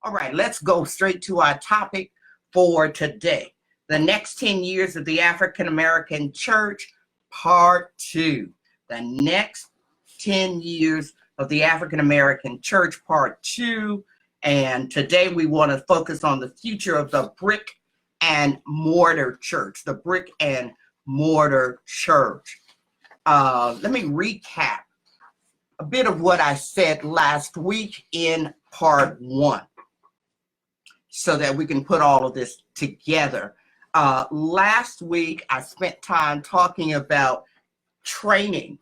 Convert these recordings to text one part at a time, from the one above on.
All right, let's go straight to our topic for today. The next 10 years of the African American Church, part 2. The next 10 years of the African American Church, part 2. And today we want to focus on the future of the brick and mortar church, the brick and mortar church. Let me recap a bit of what I said last week in part 1, so that we can put all of this together. Last week, I spent time talking about training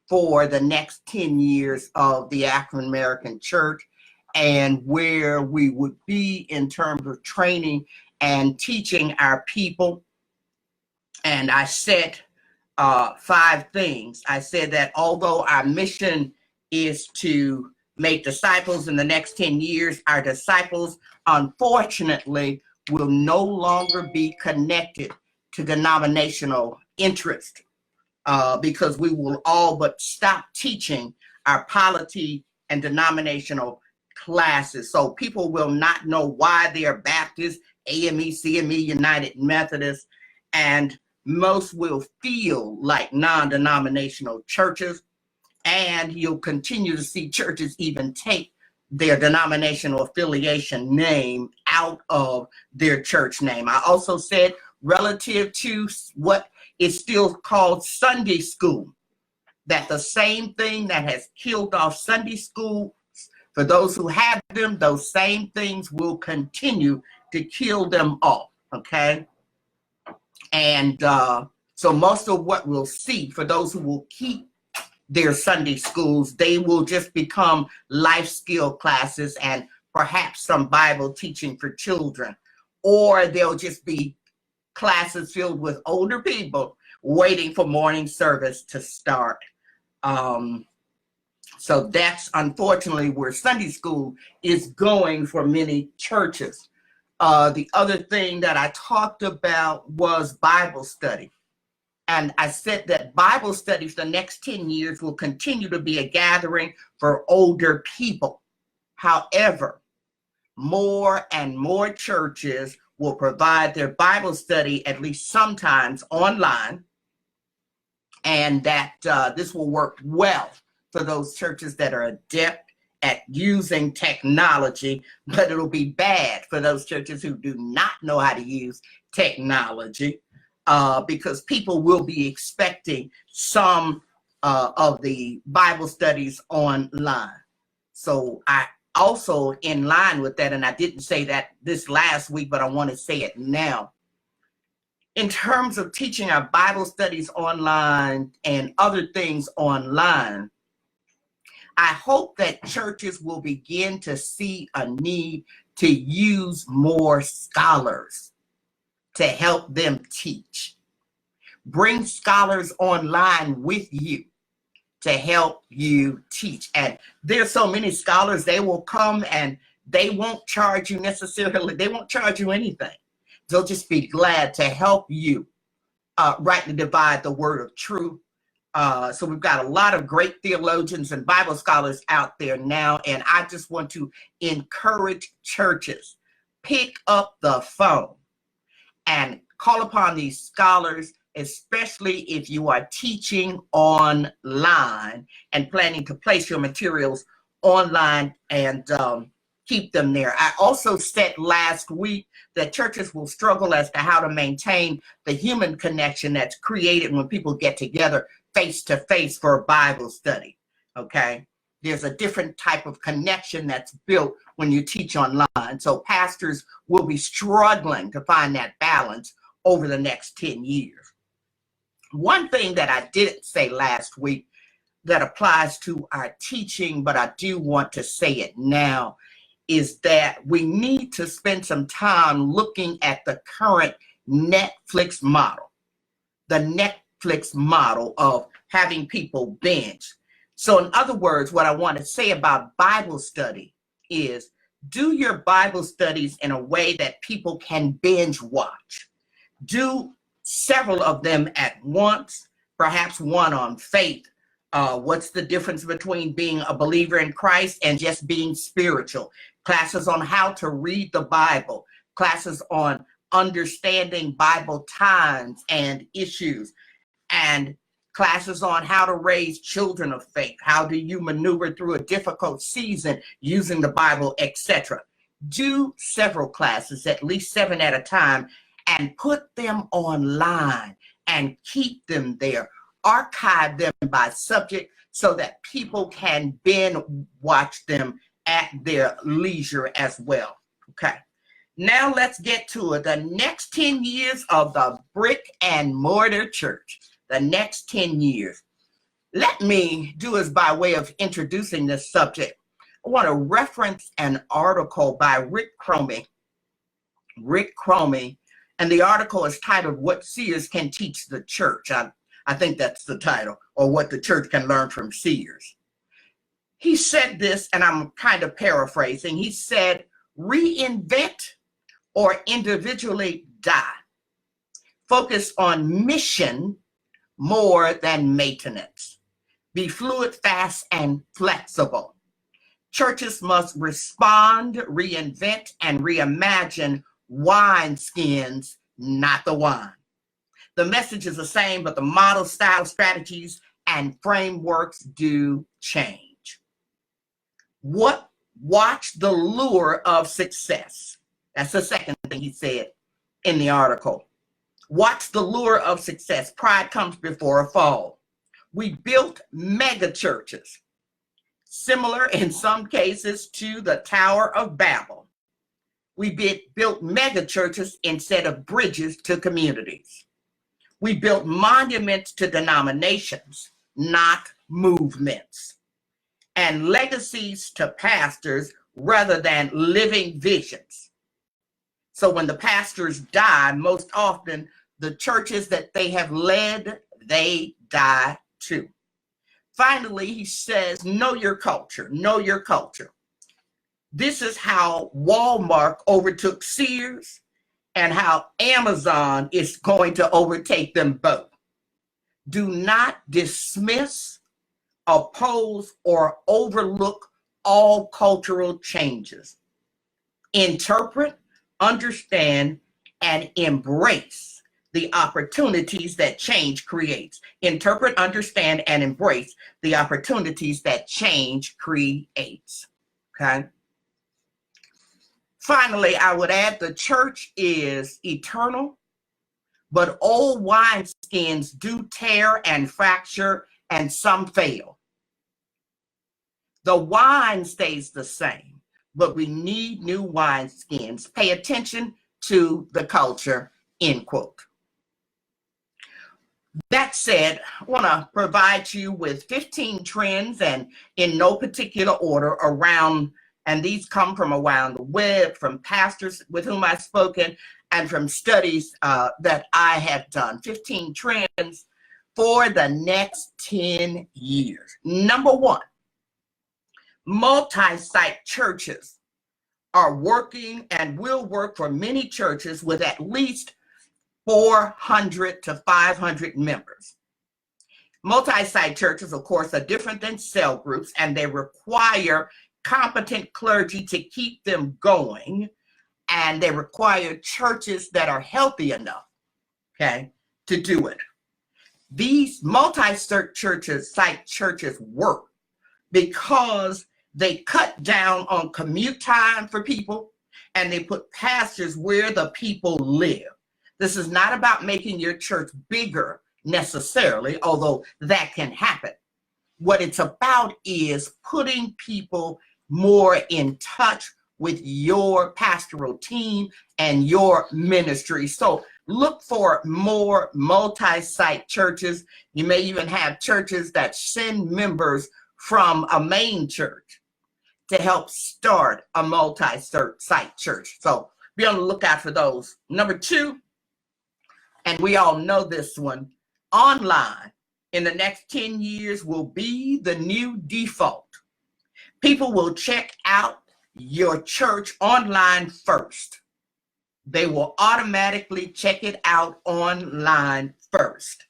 for the next 10 years of the African American Church and where we would be in terms of training and teaching our people. And I said 5 things. I said that although our mission is to make disciples in the next 10 years, our disciples, unfortunately, will no longer be connected to denominational interest because we will all but stop teaching our polity and denominational classes. So people will not know why they are Baptist, AME, CME, United Methodist, and most will feel like non-denominational churches. And you'll continue to see churches even take their denominational affiliation name out of their church name. I also said relative to what is still called Sunday school, that the same thing that has killed off Sunday school, for those who have them, those same things will continue to kill them off, okay? And so most of what we'll see for those who will keep their Sunday schools, they will just become life skill classes and perhaps some Bible teaching for children, or they'll just be classes filled with older people waiting for morning service to start. So that's unfortunately where Sunday school is going for many churches. The other thing that I talked about was Bible study. And I said that Bible studies the next 10 years will continue to be a gathering for older people. However, more and more churches will provide their Bible study at least sometimes online, and that this will work well for those churches that are adept at using technology, but it'll be bad for those churches who do not know how to use technology. Because people will be expecting some of the Bible studies online. So I also, in line with that, and I didn't say that this last week, but I want to say it now. In terms of teaching our Bible studies online and other things online, I hope that churches will begin to see a need to use more scholars to help them teach. Bring scholars online with you to help you teach. And there's so many scholars, they will come and they won't charge you necessarily, they won't charge you anything. They'll just be glad to help you rightly divide the word of truth. So we've got a lot of great theologians and Bible scholars out there now, and I just want to encourage churches, pick up the phone and call upon these scholars, especially if you are teaching online and planning to place your materials online and keep them there. I also said last week that churches will struggle as to how to maintain the human connection that's created when people get together face to face for a Bible study, okay? There's a different type of connection that's built when you teach online. So pastors will be struggling to find that balance over the next 10 years. One thing that I didn't say last week that applies to our teaching, but I do want to say it now, is that we need to spend some time looking at the current Netflix model, the Netflix model of having people binge. So in other words, what I want to say about Bible study is do your Bible studies in a way that people can binge watch. Do several of them at once, perhaps one on faith, What's the difference between being a believer in Christ and just being spiritual? Classes on how to read the Bible, classes on understanding Bible times and issues, and classes on how to raise children of faith. How do you maneuver through a difficult season using the Bible, etc. Do several classes, at least 7 at a time, and put them online and keep them there. Archive them by subject so that people can then watch them at their leisure as well. Okay. Now let's get to it. The next 10 years of the brick and mortar church. The next 10 years. Let me do this by way of introducing this subject. I want to reference an article by Rick Cromie. Rick Cromie, and the article is titled, "What Seers Can Teach the Church." I think that's the title, or what the church can learn from seers. He said this, and I'm kind of paraphrasing. He said, "Reinvent or individually die. Focus on mission more than maintenance. Be fluid, fast, and flexible. Churches must respond, reinvent, and reimagine wineskins, not the wine. The message is the same, but the model, style, strategies, and frameworks do change." Watch the lure of success. That's the second thing he said in the article. Watch the lure of success. Pride comes before a fall. We built mega churches, similar in some cases to the Tower of Babel. We built mega churches instead of bridges to communities. We built monuments to denominations, not movements, and legacies to pastors rather than living visions. So when the pastors die, most often the churches that they have led, they die too. Finally, he says, know your culture, know your culture. This is how Walmart overtook Sears and how Amazon is going to overtake them both. Do not dismiss, oppose, or overlook all cultural changes. Interpret, understand, and embrace the opportunities that change creates. Interpret, understand, and embrace the opportunities that change creates. Okay? Finally, I would add the church is eternal, but old wineskins do tear and fracture, and some fail. The wine stays the same, but we need new wineskins. Pay attention to the culture, end quote. That said, I want to provide you with 15 trends, and in no particular order, around, and these come from around the web, from pastors with whom I've spoken, and from studies that I have done. 15 trends for the next 10 years. Number one, multi-site churches are working and will work for many churches with at least 400 to 500 members. Multi-site churches, of course, are different than cell groups, and they require competent clergy to keep them going, and they require churches that are healthy enough, okay, to do it. These multi-site churches work because they cut down on commute time for people, and they put pastors where the people live. This is not about making your church bigger necessarily, although that can happen. What it's about is putting people more in touch with your pastoral team and your ministry. So look for more multi-site churches. You may even have churches that send members from a main church to help start a multi-site church. So be on the lookout for those. Number two, and we all know this one, online in the next 10 years will be the new default. People will check out your church online first. They will automatically check it out online first,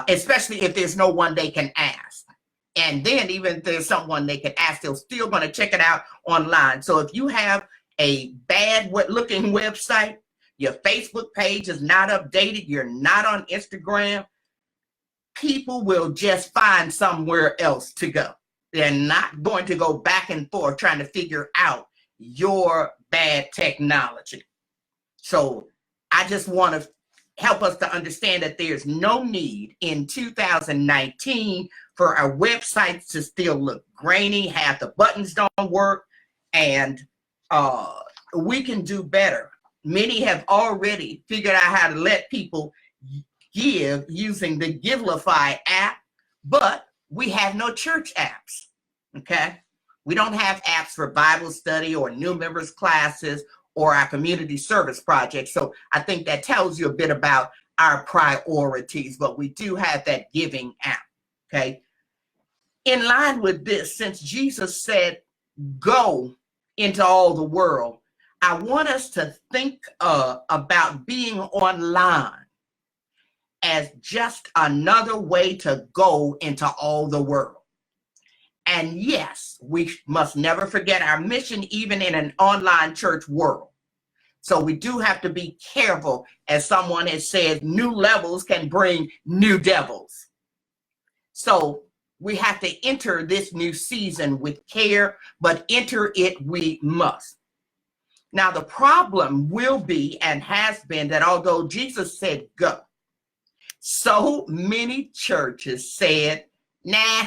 especially if there's no one they can ask. And then even if there's someone they can ask, they're still going to check it out online. So if you have a bad looking website, your Facebook page is not updated, you're not on Instagram, people will just find somewhere else to go. They're not going to go back and forth trying to figure out your bad technology. So I just want to help us to understand that there's no need in 2019 for our websites to still look grainy, half the buttons don't work, and we can do better. Many have already figured out how to let people give using the Givelify app, but we have no church apps, okay? We don't have apps for Bible study or new members classes or our community service projects. So I think that tells you a bit about our priorities, but we do have that giving app, okay? In line with this, since Jesus said, go into all the world, I want us to think about being online as just another way to go into all the world. And yes, we must never forget our mission, even in an online church world. So we do have to be careful, as someone has said, new levels can bring new devils. So we have to enter this new season with care, but enter it we must. Now, the problem will be and has been that although Jesus said go, so many churches said, nah,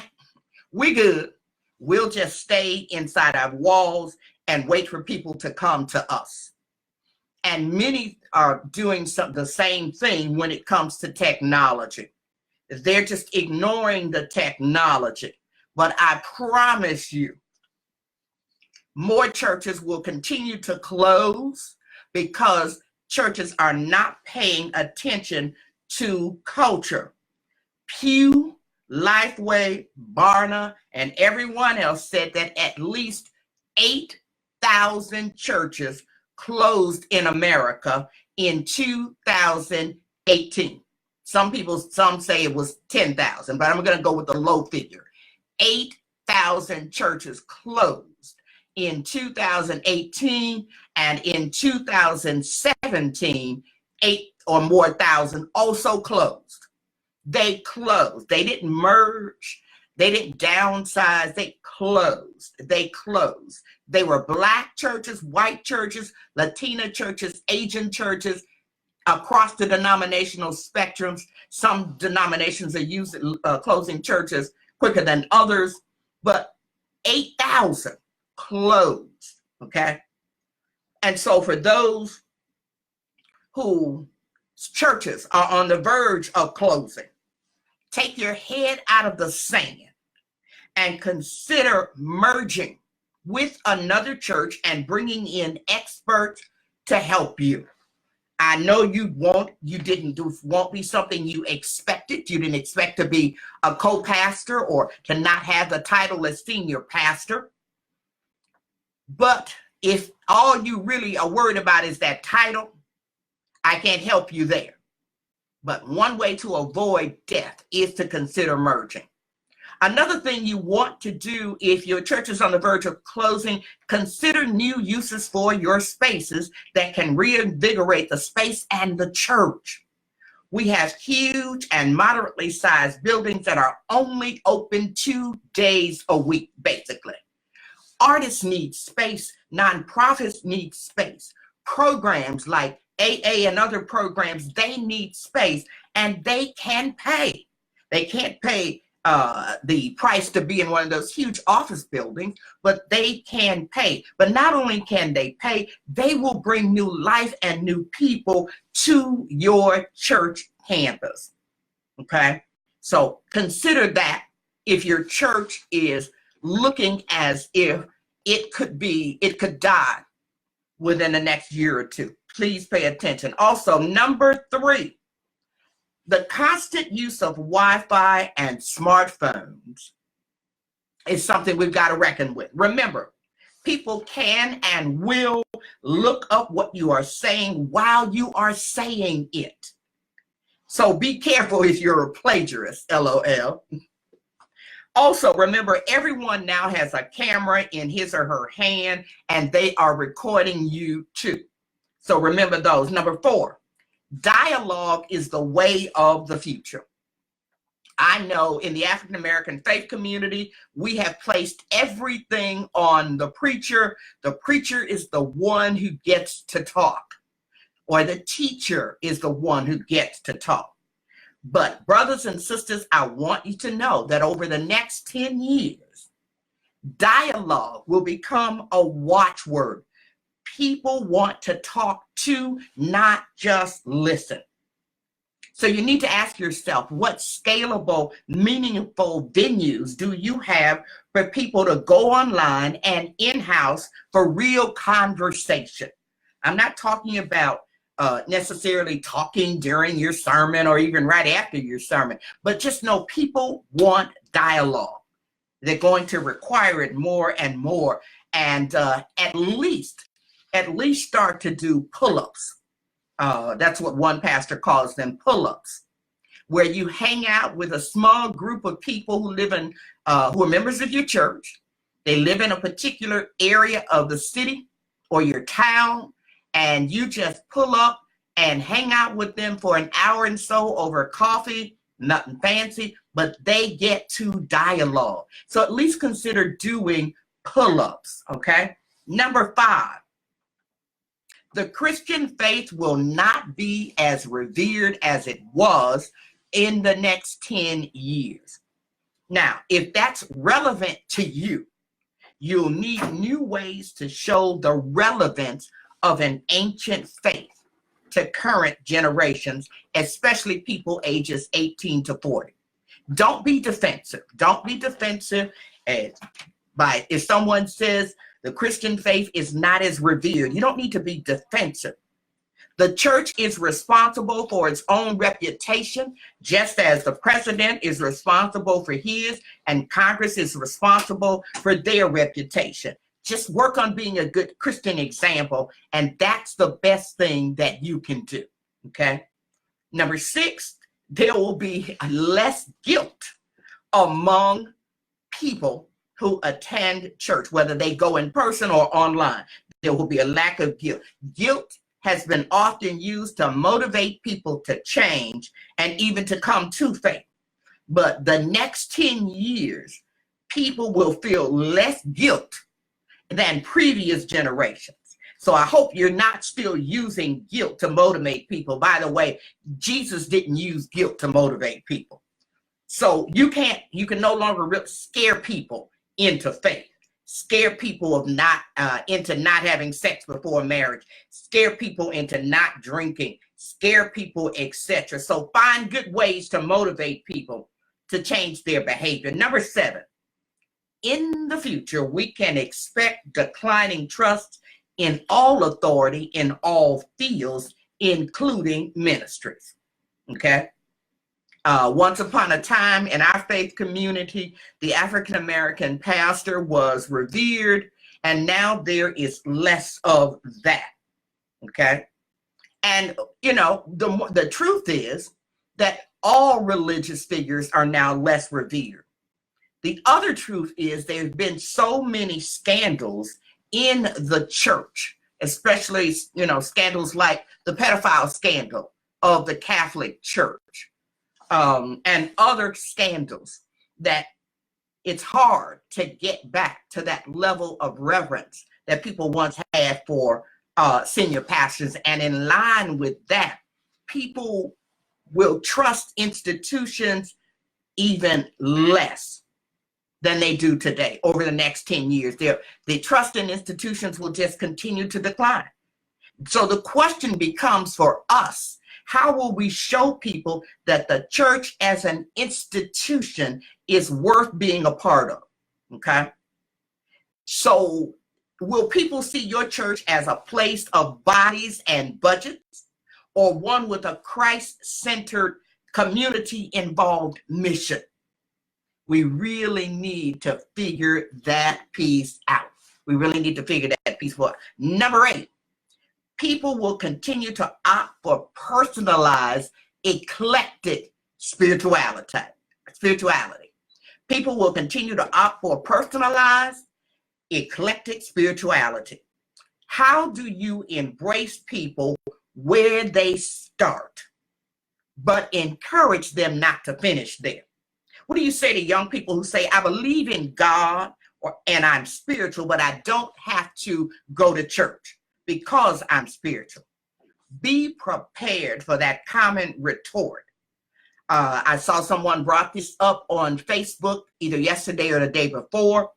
we good. We'll just stay inside our walls and wait for people to come to us. And many are doing the same thing when it comes to technology. They're just ignoring the technology. But I promise you, more churches will continue to close because churches are not paying attention to culture. Pew, Lifeway, Barna, and everyone else said that at least 8,000 churches closed in America in 2018. Some say it was 10,000, but I'm going to go with the low figure. 8,000 churches closed in 2018, and in 2017, 8 or more thousand also closed. They closed. They didn't merge. They didn't downsize. They closed. They closed. They were Black churches, white churches, Latina churches, Asian churches, across the denominational spectrums. Some denominations are closing churches quicker than others, but 8,000 closed, okay? And so for those whose churches are on the verge of closing, take your head out of the sand and consider merging with another church and bringing in experts to help you. I know won't be something you expected. You didn't expect to be a co-pastor or to not have the title as senior pastor. But if all you really are worried about is that title, I can't help you there. But one way to avoid death is to consider merging. Another thing you want to do if your church is on the verge of closing, consider new uses for your spaces that can reinvigorate the space and the church. We have huge and moderately sized buildings that are only open 2 days a week, basically. Artists need space. Nonprofits need space. Programs like AA and other programs, they need space, and they can pay. They can't pay the price to be in one of those huge office buildings, but they can pay. But not only can they pay, they will bring new life and new people to your church campus, okay? So consider that if your church is looking as if it could die within the next year or two. Please pay attention. Also, number 3, the constant use of Wi-Fi and smartphones is something we've got to reckon with. Remember, people can and will look up what you are saying while you are saying it. So be careful if you're a plagiarist, LOL. Also, remember, everyone now has a camera in his or her hand, and they are recording you too. So remember those. Number 4, dialogue is the way of the future. I know in the African American faith community, we have placed everything on the preacher. The preacher is the one who gets to talk, or the teacher is the one who gets to talk. But brothers and sisters, I want you to know that over the next 10 years, dialogue will become a watchword. People want to talk to, not just listen. So you need to ask yourself, what scalable, meaningful venues do you have for people to go online and in-house for real conversation? I'm not talking about necessarily talking during your sermon or even right after your sermon, but just know people want dialogue. They're going to require it more and more, and at least start to do pull-ups. That's what one pastor calls them, pull-ups, where you hang out with a small group of people who live in, who are members of your church. They live in a particular area of the city or your town, and you just pull up and hang out with them for an hour and so over coffee, nothing fancy, but they get to dialogue. So at least consider doing pull-ups, okay? Number 5, the Christian faith will not be as revered as it was in the next 10 years. Now, if that's relevant to you, you'll need new ways to show the relevance of an ancient faith to current generations, especially people ages 18 to 40. Don't be defensive. Don't be defensive. If someone says the Christian faith is not as revered, you don't need to be defensive. The church is responsible for its own reputation, just as the president is responsible for his, and Congress is responsible for their reputation. Just work on being a good Christian example, and that's the best thing that you can do, okay? Number 6, there will be less guilt among people who attend church, whether they go in person or online. There will be a lack of guilt. Guilt has been often used to motivate people to change and even to come to faith. But the next 10 years, people will feel less guilt than previous generations. So I hope you're not still using guilt to motivate people. By the way, Jesus didn't use guilt to motivate people. So you can no longer scare people into faith, scare people of into not having sex before marriage, scare people into not drinking, scare people, etc. So find good ways to motivate people to change their behavior. Number 7, in the future, we can expect declining trust in all authority in all fields, including ministries. Okay? Once upon a time in our faith community, the African American pastor was revered, and now there is less of that. Okay? And, you know, the truth is that all religious figures are now less revered. The other truth is there have been so many scandals in the church, especially, you know, scandals like the pedophile scandal of the Catholic Church, and other scandals, that it's hard to get back to that level of reverence that people once had for senior pastors. And in line with that, people will trust institutions even less than they do today. Over the next 10 years, the trust in institutions will just continue to decline. So the question becomes for us, how will we show people that the church as an institution is worth being a part of? Okay. So will people see your church as a place of bodies and budgets, or one with a Christ-centered, community-involved mission? We really need to figure that piece out. We really need to figure that piece out. Number 8, people will continue to opt for personalized, eclectic spirituality. People will continue to opt for personalized, eclectic spirituality. How do you embrace people where they start, but encourage them not to finish there? What do you say to young people who say, I believe in God and I'm spiritual, but I don't have to go to church because I'm spiritual? Be prepared for that common retort. I saw someone brought this up on Facebook either yesterday or the day before,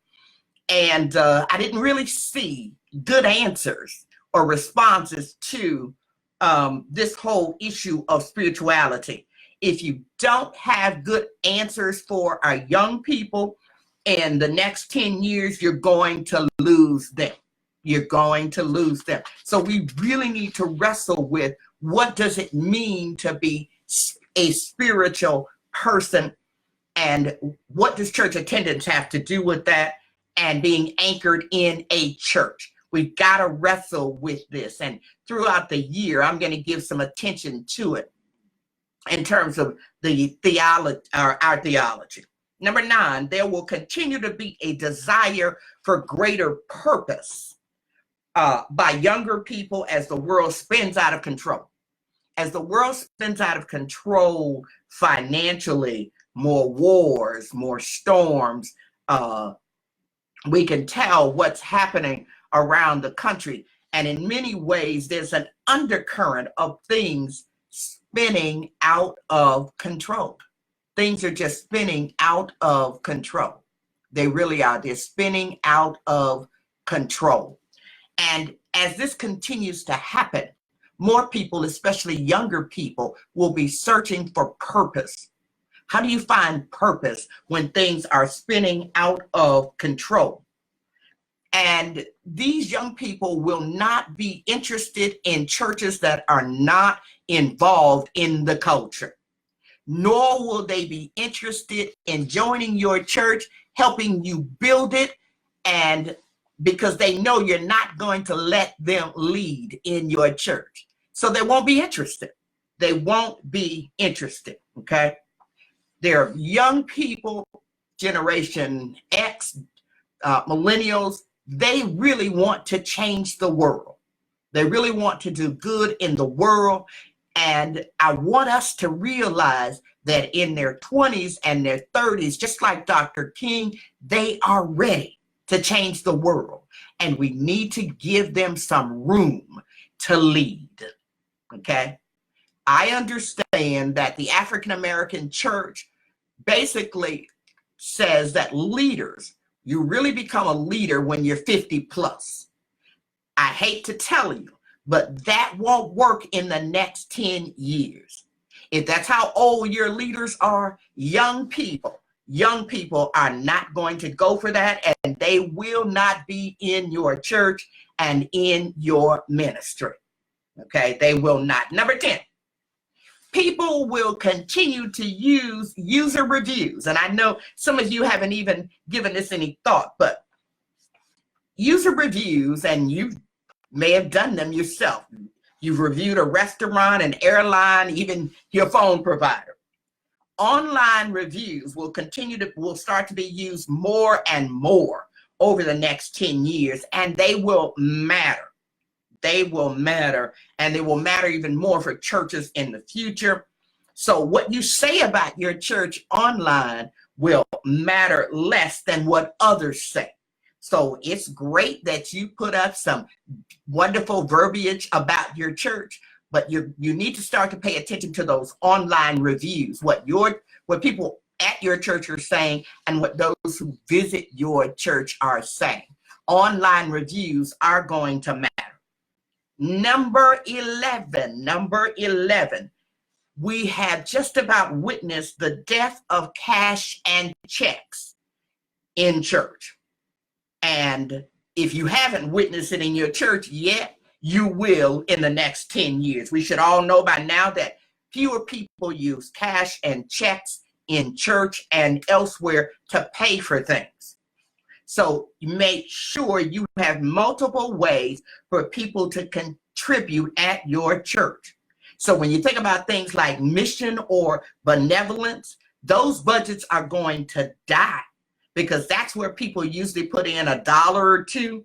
and I didn't really see good answers or responses to this whole issue of spirituality. If you don't have good answers for our young people in the next 10 years, you're going to lose them. You're going to lose them. So we really need to wrestle with, what does it mean to be a spiritual person, and what does church attendance have to do with that, and being anchored in a church? We've got to wrestle with this, and throughout the year I'm going to give some attention to it in terms of the theology, or our theology. Number 9, there will continue to be a desire for greater purpose by younger people as the world spins out of control. As the world spins out of control financially, more wars, more storms, we can tell what's happening around the country. And in many ways, there's an undercurrent of things spinning out of control. Things are just spinning out of control. They really are. They're spinning out of control. And as this continues to happen, more people, especially younger people, will be searching for purpose. How do you find purpose when things are spinning out of control? And these young people will not be interested in churches that are not involved in the culture, nor will they be interested in joining your church, helping you build it, and because they know you're not going to let them lead in your church. So they won't be interested. They won't be interested, okay? There are young people, Generation X, millennials, they really want to change the world. They really want to do good in the world. And I want us to realize that in their 20s and their 30s, just like Dr. King, they are ready to change the world. And we need to give them some room to lead, okay? I understand that the African American church basically says that leaders, you really become a leader when you're 50 plus. I hate to tell you, but that won't work in the next 10 years. If that's how old your leaders are, young people are not going to go for that, and they will not be in your church and in your ministry. Okay, they will not. Number 10, people will continue to use user reviews. And I know some of you haven't even given this any thought, but user reviews, and you may have done them yourself. You've reviewed a restaurant, an airline, even your phone provider. Online reviews will start to be used more and more over the next 10 years, and they will matter. They will matter, and they will matter even more for churches in the future. So what you say about your church online will matter less than what others say. So it's great that you put up some wonderful verbiage about your church, but you need to start to pay attention to those online reviews, what people at your church are saying and what those who visit your church are saying. Online reviews are going to matter. Number 11, we have just about witnessed the death of cash and checks in church. And if you haven't witnessed it in your church yet, you will in the next 10 years. We should all know by now that fewer people use cash and checks in church and elsewhere to pay for things. So make sure you have multiple ways for people to contribute at your church. So when you think about things like mission or benevolence, those budgets are going to die, because that's where people usually put in $1 or $2.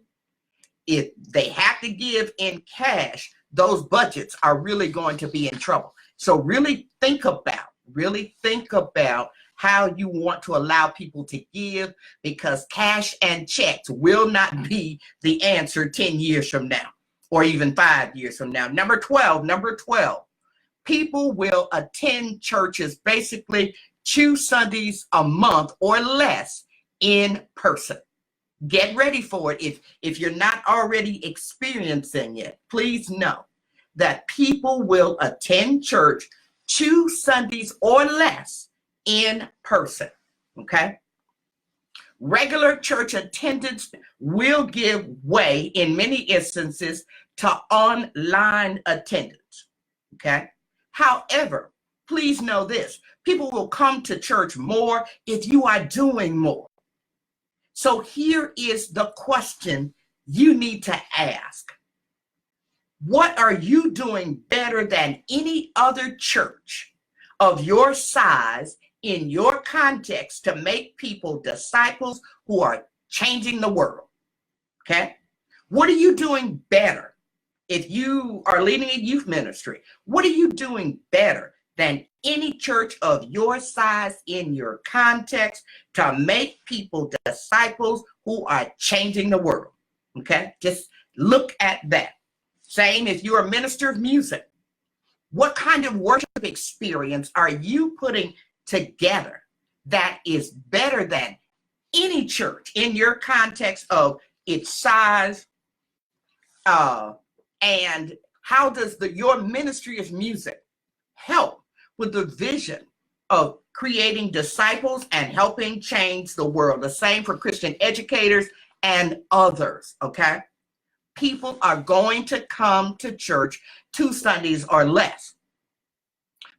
If they have to give in cash, those budgets are really going to be in trouble. So really think about how you want to allow people to give, because cash and checks will not be the answer 10 years from now, or even 5 years from now. Number 12, people will attend churches basically 2 Sundays a month or less in person. Get ready for it. If you're not already experiencing it, please know that people will attend church 2 Sundays or less in person, okay? Regular church attendance will give way in many instances to online attendance, okay? However, please know this: people will come to church more if you are doing more. So here is the question you need to ask. What are you doing better than any other church of your size in your context to make people disciples who are changing the world? Okay? What are you doing better? If you are leading a youth ministry, what are you doing better than any church of your size in your context to make people disciples who are changing the world? Okay? Just look at that. Same if you're a minister of music. What kind of worship experience are you putting together that is better than any church in your context of its size? And how does your ministry of music help with the vision of creating disciples and helping change the world? The same for Christian educators and others, okay? People are going to come to church 2 Sundays or less.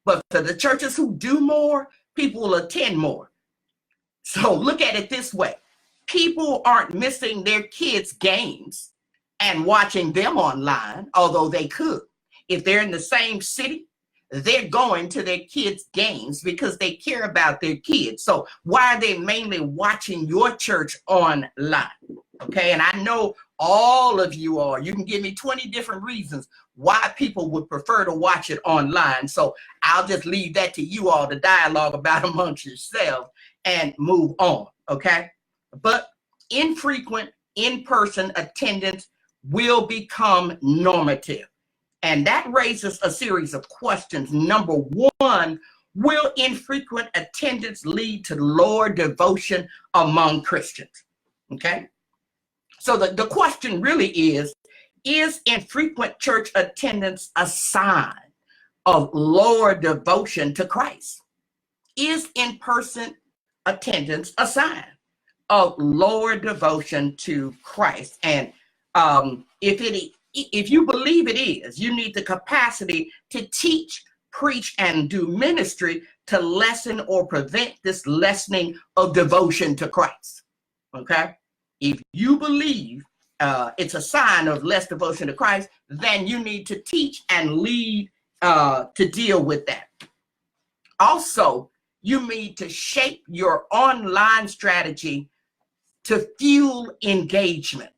But for the churches who do more, people will attend more. So look at it this way. People aren't missing their kids' games and watching them online, although they could. If they're in the same city, they're going to their kids' games because they care about their kids. So why are they mainly watching your church online? Okay, and I know all of you are. You can give me 20 different reasons why people would prefer to watch it online. So I'll just leave that to you all to dialogue about amongst yourselves and move on, okay? But infrequent in-person attendance will become normative. And that raises a series of questions. Number one, will infrequent attendance lead to lower devotion among Christians? Okay? So the question really is infrequent church attendance a sign of lower devotion to Christ? Is in-person attendance a sign of lower devotion to Christ? And if you believe it is, you need the capacity to teach, preach, and do ministry to lessen or prevent this lessening of devotion to Christ. Okay? If you believe it's a sign of less devotion to Christ, then you need to teach and lead to deal with that. Also, you need to shape your online strategy to fuel engagement.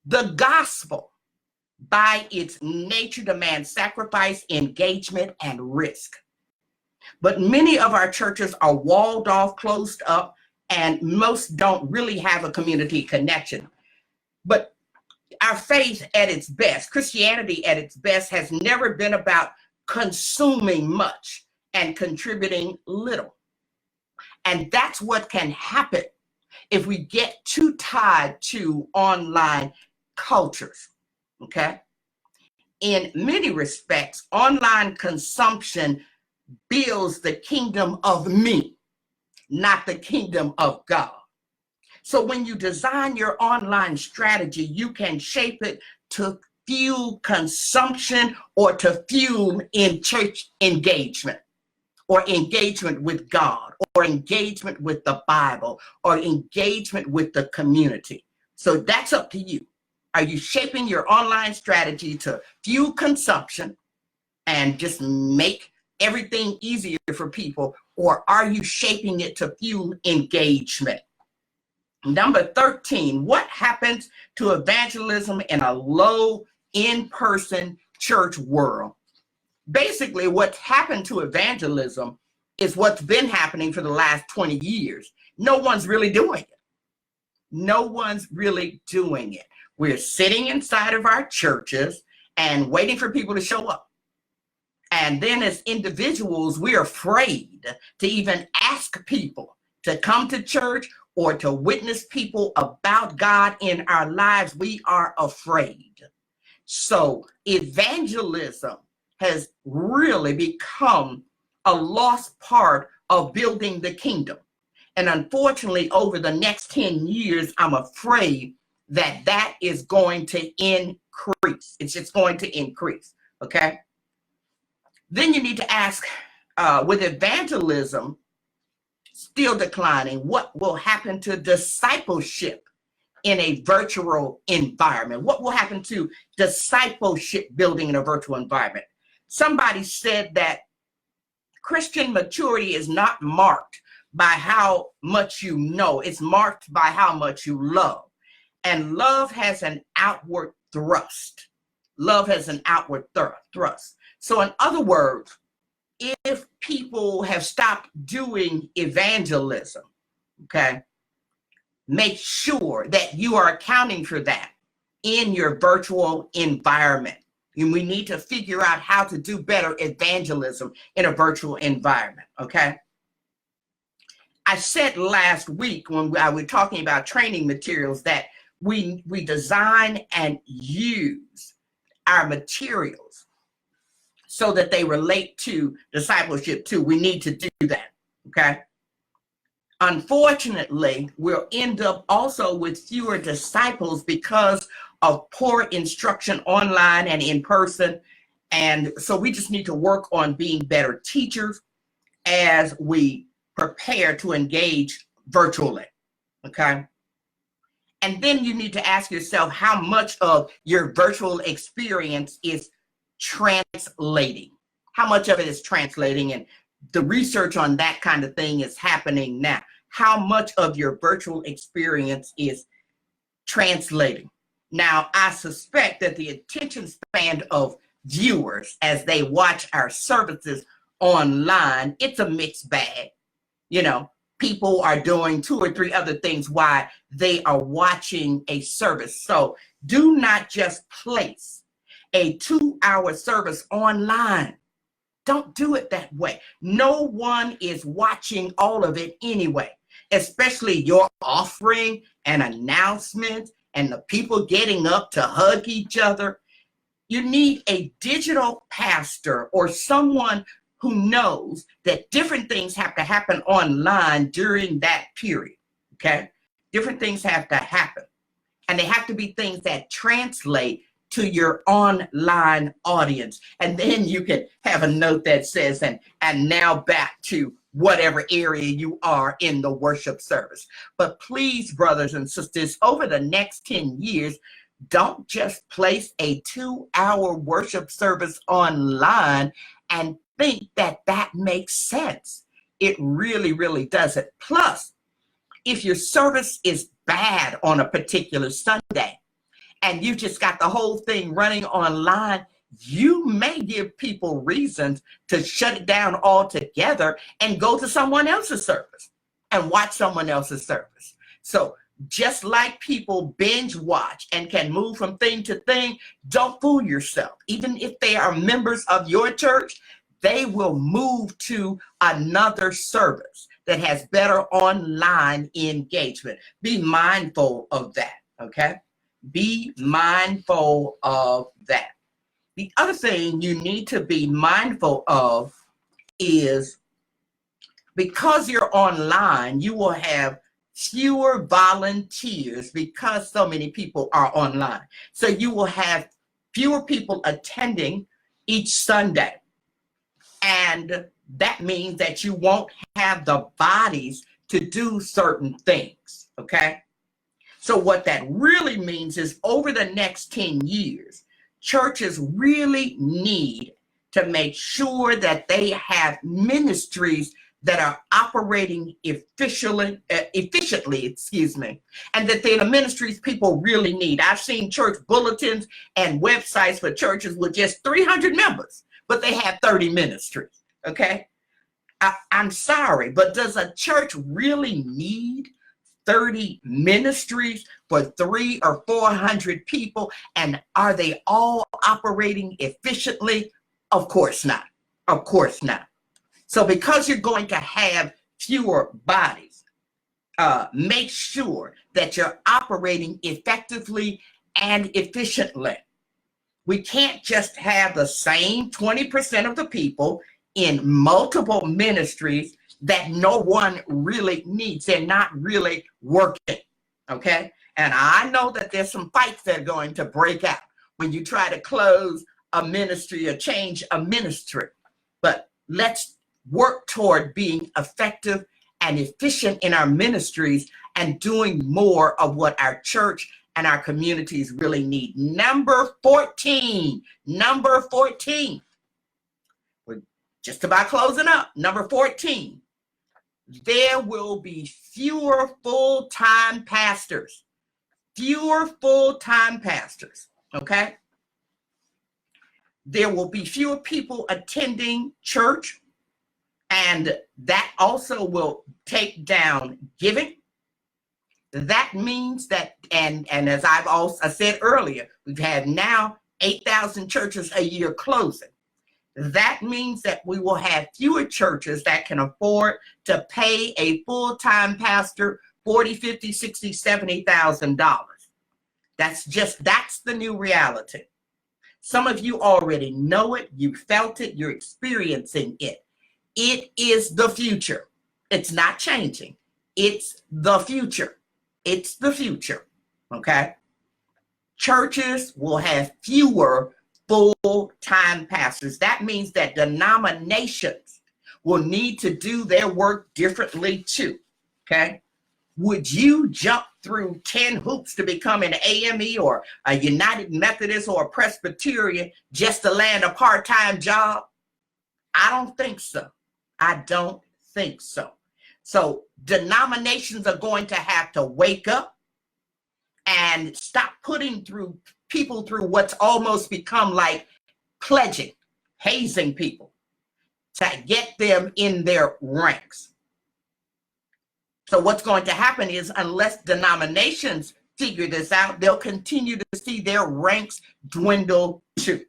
The gospel, by its nature, demands sacrifice, engagement, and risk. But many of our churches are walled off, closed up, and most don't really have a community connection. But our faith at its best, Christianity at its best, has never been about consuming much and contributing little. And that's what can happen if we get too tied to online cultures, okay? In many respects, online consumption builds the kingdom of me, not the kingdom of God. So when you design your online strategy, you can shape it to fuel consumption or to fuel in church engagement, or engagement with God, or engagement with the Bible, or engagement with the community. So that's up to you. Are you shaping your online strategy to fuel consumption and just make everything easier for people, or are you shaping it to fuel engagement? Number 13, what happens to evangelism in a low in-person church world? Basically, what's happened to evangelism is what's been happening for the last 20 years. No one's really doing it. No one's really doing it. We're sitting inside of our churches and waiting for people to show up. And then as individuals, we're afraid to even ask people to come to church or to witness people about God in our lives. We are afraid. So evangelism has really become a lost part of building the kingdom. And unfortunately, over the next 10 years, I'm afraid that that is going to increase. It's just going to increase, okay? Then you need to ask, with evangelism still declining, what will happen to discipleship in a virtual environment? What will happen to discipleship building in a virtual environment? Somebody said that Christian maturity is not marked by how much you know, it's marked by how much you love. And love has an outward thrust. Love has an outward thrust. So in other words, if people have stopped doing evangelism, okay, make sure that you are accounting for that in your virtual environment. And we need to figure out how to do better evangelism in a virtual environment, okay? I said last week when I was talking about training materials that we design and use our materials so that they relate to discipleship too. We need to do that, okay? Unfortunately, we'll end up also with fewer disciples because of poor instruction online and in person. And so we just need to work on being better teachers as we prepare to engage virtually, okay? And then you need to ask yourself how much of your virtual experience is translating. How much of it is translating? And the research on that kind of thing is happening now. How much of your virtual experience is translating? Now, I suspect that the attention span of viewers as they watch our services online, it's a mixed bag. You know, people are doing 2 or 3 other things while they are watching a service. So do not just place a 2-hour service online. Don't do it that way. No one is watching all of it anyway, especially your offering and announcement and the people getting up to hug each other. You need a digital pastor or someone who knows that different things have to happen online during that period, okay? Different things have to happen. And they have to be things that translate to your online audience. And then you can have a note that says, and now back to whatever area you are in the worship service. But please, brothers and sisters, over the next 10 years, don't just place a 2-hour worship service online and think that that makes sense. It really, really doesn't. Plus, if your service is bad on a particular Sunday and you just got the whole thing running online, you may give people reasons to shut it down altogether and go to someone else's service and watch someone else's service. So just like people binge watch and can move from thing to thing, don't fool yourself. Even if they are members of your church, they will move to another service that has better online engagement. Be mindful of that, okay? Be mindful of that. The other thing you need to be mindful of is because you're online, you will have fewer volunteers because so many people are online. So you will have fewer people attending each Sunday. And that means that you won't have the bodies to do certain things, okay? So what that really means is over the next 10 years, churches really need to make sure that they have ministries that are operating efficiently, and that they're the ministries people really need. I've seen church bulletins and websites for churches with just 300 members, but they have 30 ministries, okay? I'm sorry, but does a church really need 30 ministries for 300 or 400 people? And are they all operating efficiently? Of course not. Of course not. So because you're going to have fewer bodies, make sure that you're operating effectively and efficiently. We can't just have the same 20% of the people in multiple ministries that no one really needs. They're not really working, okay? And I know that there's some fights that are going to break out when you try to close a ministry or change a ministry. But let's work toward being effective and efficient in our ministries and doing more of what our church and our communities really need. Number 14. We're just about closing up. Number 14. There will be fewer full-time pastors. Fewer full-time pastors, okay? There will be fewer people attending church, and that also will take down giving. That means that, and as I've also said earlier, we've had now 8,000 churches a year closing. That means that we will have fewer churches that can afford to pay a full-time pastor $40,000, $50,000, $60,000, $70,000. That's the new reality. Some of you already know it, you felt it, you're experiencing it. It is the future. It's not changing. It's the future. It's the future, okay? Churches will have fewer full-time pastors. That means that denominations will need to do their work differently too, okay? Would you jump through 10 hoops to become an AME or a United Methodist or a Presbyterian just to land a part-time job? I don't think so. I don't think so. So denominations are going to have to wake up and stop putting people through what's almost become like pledging, hazing people to get them in their ranks. So what's going to happen is, unless denominations figure this out, they'll continue to see their ranks dwindle too.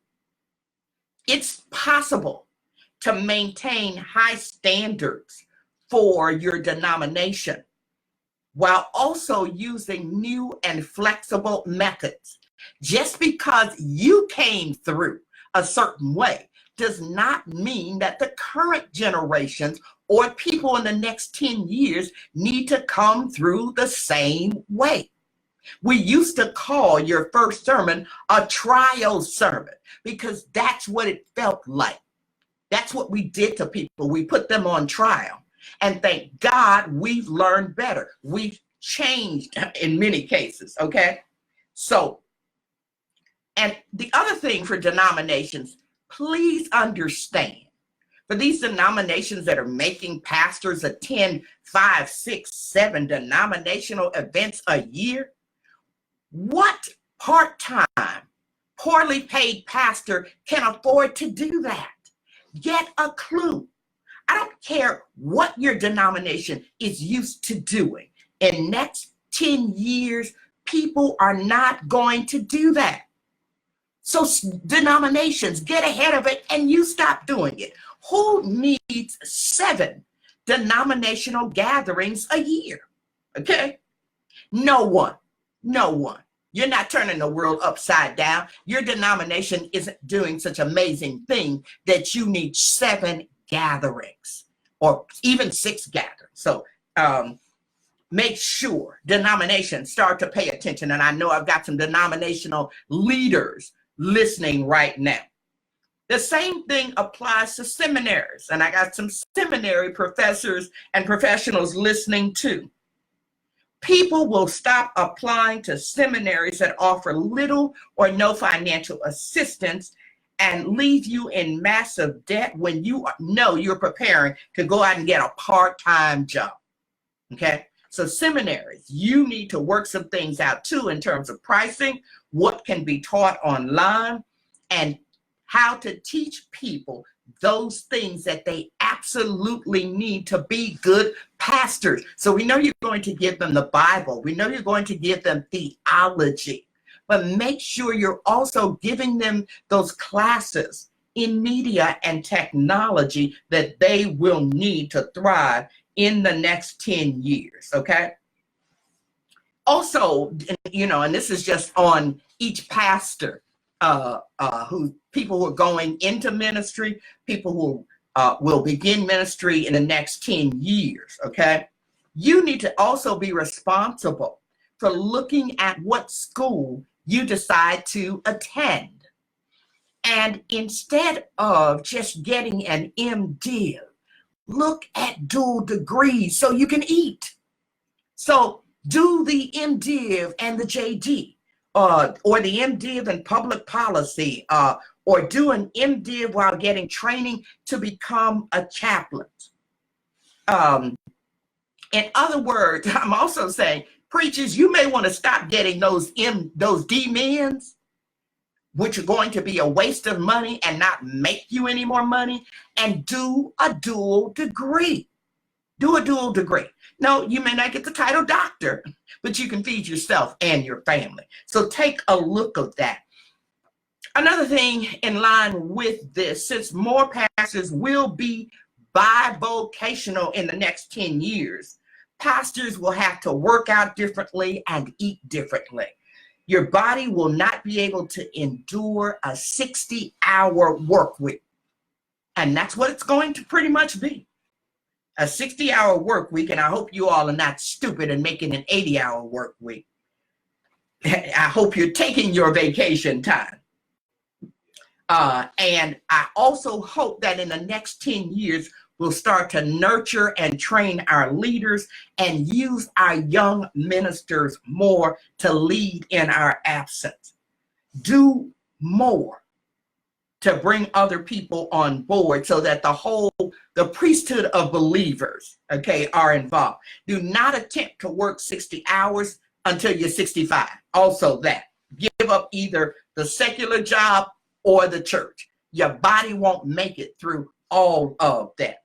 It's possible to maintain high standards for your denomination while also using new and flexible methods. Just because you came through a certain way does not mean that the current generations or people in the next 10 years need to come through the same way. We used to call your first sermon a trial sermon because that's what it felt like. That's what we did to people. We put them on trial. And thank God we've learned better. We've changed in many cases, okay? So, and the other thing for denominations, please understand, for these denominations that are making pastors attend 5, 6, 7 denominational events a year, what part-time, poorly paid pastor can afford to do that? Get a clue. I don't care what your denomination is used to doing. In next 10 years, people are not going to do that. So denominations, get ahead of it and you stop doing it. Who needs 7 denominational gatherings a year? Okay? No one. No one. You're not turning the world upside down. Your denomination isn't doing such amazing thing that you need 7 gatherings or even 6 gatherings. So make sure denominations start to pay attention. And I know I've got some denominational leaders listening right now. The same thing applies to seminaries. And I got some seminary professors and professionals listening too. People will stop applying to seminaries that offer little or no financial assistance and leave you in massive debt when you know you're preparing to go out and get a part-time job. Okay, so seminaries, you need to work some things out too in terms of pricing, what can be taught online, and how to teach people those things that they absolutely need to be good pastors. So we know you're going to give them the Bible. We know you're going to give them theology, but make sure you're also giving them those classes in media and technology that they will need to thrive in the next 10 years, okay? Also, you know, and this is just on each pastor, people who are going into ministry, people who will begin ministry in the next 10 years, okay? You need to also be responsible for looking at what school you decide to attend. And instead of just getting an MDiv, look at dual degrees so you can eat. So do the MDiv and the JD, or the MDiv in public policy, or do an MDiv while getting training to become a chaplain. In other words, I'm also saying, preachers, you may want to stop getting those D-Mins, which are going to be a waste of money and not make you any more money, and do a dual degree. Do a dual degree. No, you may not get the title doctor, but you can feed yourself and your family. So take a look at that. Another thing in line with this, since more pastors will be bivocational in the next 10 years, pastors will have to work out differently and eat differently. Your body will not be able to endure a 60-hour work week. And that's what it's going to pretty much be. A 60-hour work week, and I hope you all are not stupid and making an 80-hour work week. I hope you're taking your vacation time. And I also hope that in the next 10 years, we'll start to nurture and train our leaders and use our young ministers more to lead in our absence. Do more to bring other people on board so that the priesthood of believers, okay, are involved. Do not attempt to work 60 hours until you're 65. Also that. Give up either the secular job or the church. Your body won't make it through all of that.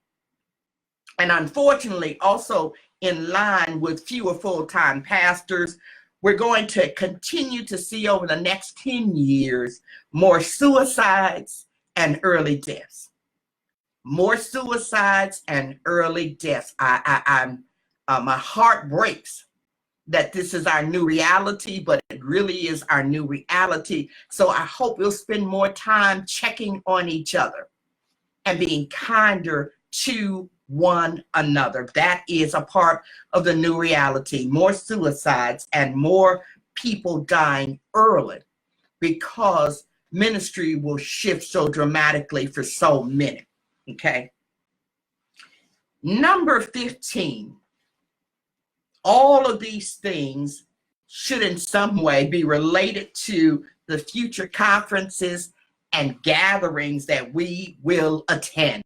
And unfortunately, also in line with fewer full-time pastors, we're going to continue to see over the next 10 years more suicides and early deaths. More suicides and early deaths. My heart breaks that this is our new reality, but it really is our new reality. So I hope we'll spend more time checking on each other and being kinder to one another. That is a part of the new reality. More suicides and more people dying early because ministry will shift so dramatically for so many. Okay. Number 15, all of these things should in some way be related to the future conferences and gatherings that we will attend.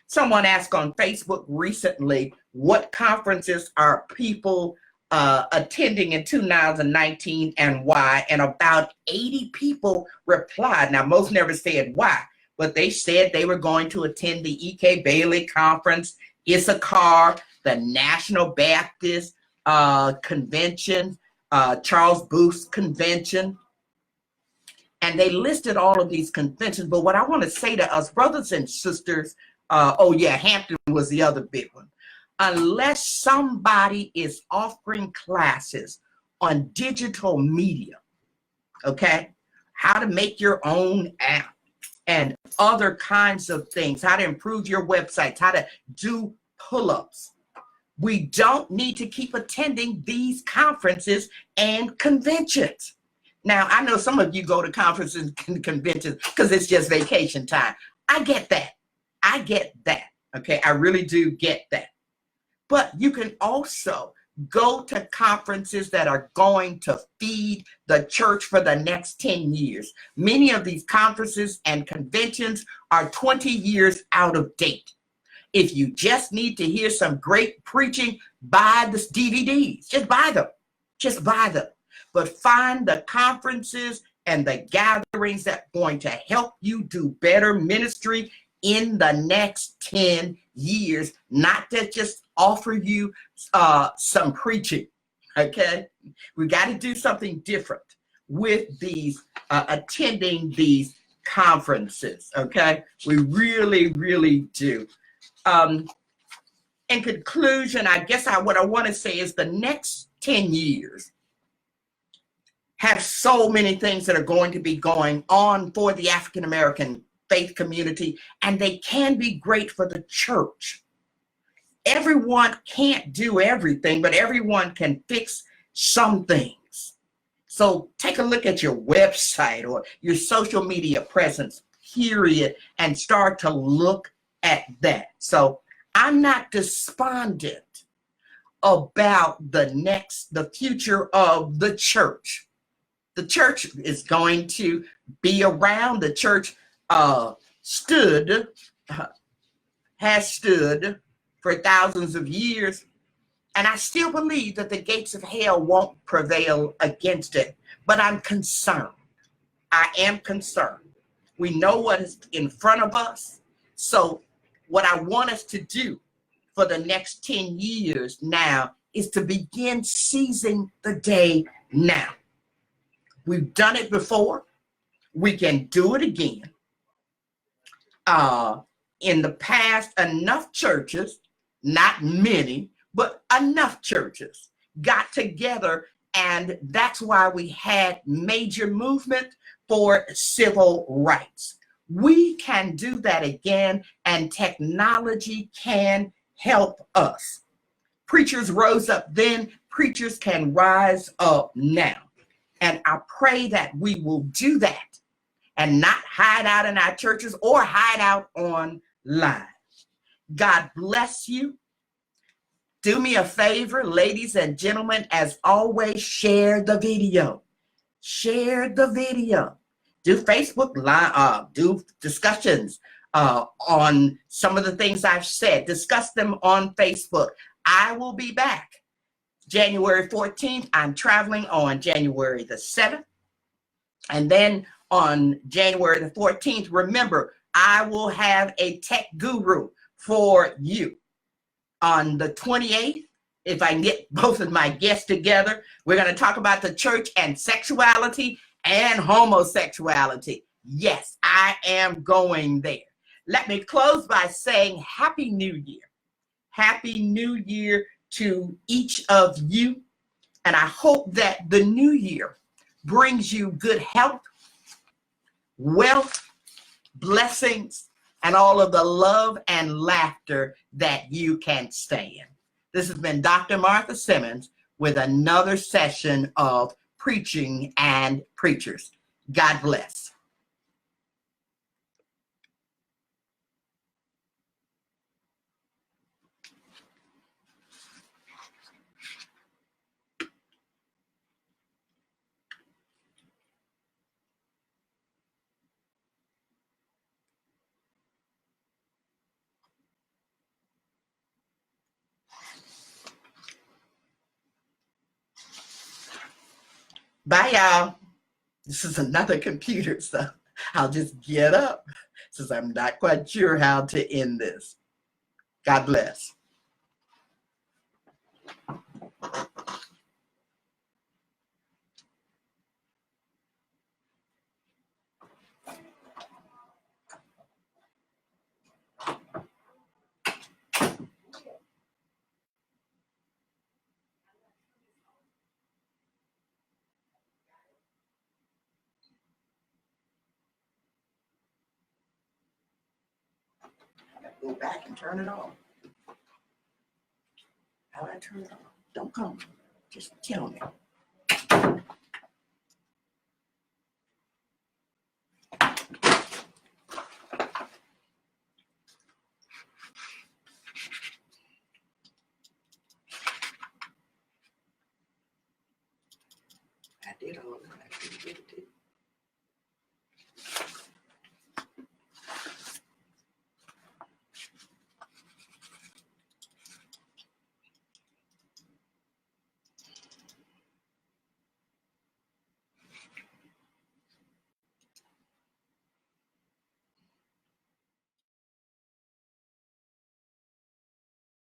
Someone asked on Facebook recently, what conferences are people attending in 2019 and why? And about 80 people replied. Now, most never said why, but they said they were going to attend the E.K. Bailey Conference, Issachar, the National Baptist Convention, Charles Booth's Convention. And they listed all of these conventions. But what I want to say to us, brothers and sisters, oh yeah, Hampton was the other big one. Unless somebody is offering classes on digital media, okay, how to make your own app and other kinds of things, how to improve your websites, how to do pull-ups, we don't need to keep attending these conferences and conventions. Now, I know some of you go to conferences and conventions because it's just vacation time. I get that. I get that, okay? I really do get that. But you can also Go to conferences that are going to feed the church for the next 10 years. Many of these conferences and conventions are 20 years out of date. If you just need to hear some great preaching, buy the DVDs. Just buy them. Just buy them. But find the conferences and the gatherings that are going to help you do better ministry in the next 10 years, not that just offer you some preaching, okay? We got to do something different with these, attending these conferences, okay? We really, really do. In conclusion, I guess what I want to say is the next 10 years have so many things that are going to be going on for the African American faith community, and they can be great for the church. Everyone can't do everything, but everyone can fix some things. So take a look at your website or your social media presence, period, and start to look at that. So I'm not despondent about the future of the church. The church is going to be around. The church has stood for thousands of years. And I still believe that the gates of hell won't prevail against it. But I'm concerned. I am concerned. We know what is in front of us. So what I want us to do for the next 10 years now is to begin seizing the day now. We've done it before. We can do it again. In the past, enough churches, not many, but enough churches got together, and that's why we had major movement for civil rights. We can do that again, and technology can help us. Preachers rose up then, preachers can rise up now. And I pray that we will do that and not hide out in our churches or hide out online. God bless you. Do me a favor, ladies and gentlemen, as always, share the video. Share the video. Do Facebook Live, do discussions on some of the things I've said. Discuss them on Facebook. I will be back January 14th. I'm traveling on January the 7th. And then on January the 14th, remember, I will have a tech guru for you. On the 28th, if I can get both of my guests together, we're going to talk about the church and sexuality and homosexuality. Yes, I am going there. Let me close by saying Happy New Year. Happy New Year to each of you. And I hope that the new year brings you good health, wealth, blessings, and all of the love and laughter that you can stand. This has been Dr. Martha Simmons with another session of Preaching and Preachers. God bless. Bye, y'all. This is another computer, so I'll just get up since I'm not quite sure how to end this. God bless. Go back and turn it on. How do I turn it on? Don't come. Just tell me. I did all that. I couldn't give it to you.